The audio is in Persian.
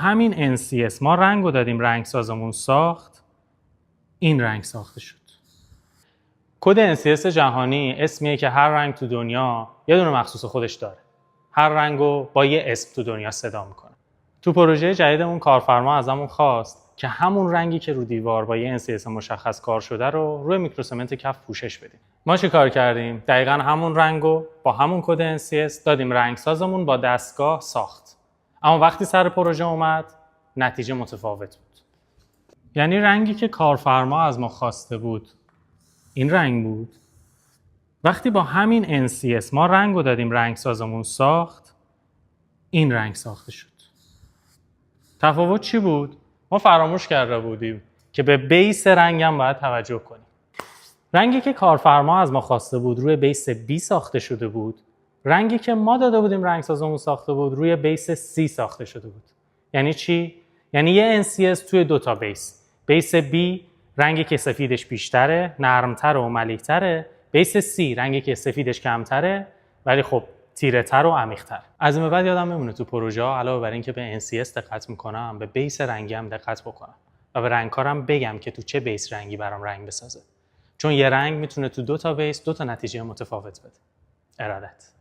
همین NCS ما رنگ رو دادیم رنگ سازمون ساخت، این رنگ ساخته شد. کد NCS جهانی اسمیه که هر رنگ تو دنیا یه دونه مخصوص خودش داره. هر رنگ رو با یه اسم تو دنیا صدا میکنه. تو پروژه جدیدمون کارفرما ازمون خواست که همون رنگی که رو دیوار با یه NCS مشخص کار شده رو روی میکروسمنت کف پوشش بدیم. ما چی کار کردیم؟ دقیقاً همون رنگ رو با همون کد NCS دادیم رنگسازمون با دستگاه ساخت. اما وقتی سر پروژه اومد نتیجه متفاوت بود. یعنی رنگی که کارفرما از ما خواسته بود این رنگ بود. وقتی با همین NCS ما رنگ رو دادیم رنگسازمون ساخت، این رنگ ساخته شد. تفاوت چی بود؟ ما فراموش کرده بودیم که به بیس رنگ هم باید توجه کنیم. رنگی که کارفرما از ما خواسته بود روی بیس B ساخته شده بود. رنگی که ما داده بودیم رنگسازمون ساخته بود روی بیس C ساخته شده بود. یعنی چی؟ یعنی یه NCS توی دوتا بیس. بیس B رنگی که سفیدش بیشتره، نرمتر و ملیح‌تره. بیس C رنگی که سفیدش کمتره ولی خب تیره‌تر و عمیق‌تر. از این به بعد یادم میمونه تو پروژه ها علاوه بر اینکه به NCS دقت میکنم به بیس رنگی هم دقت بکنم و به رنگکارم بگم که تو چه بیس رنگی برام رنگ بسازه. چون یه رنگ میتونه تو دو تا بیس دو تا نتیجه متفاوت بده. ارادت.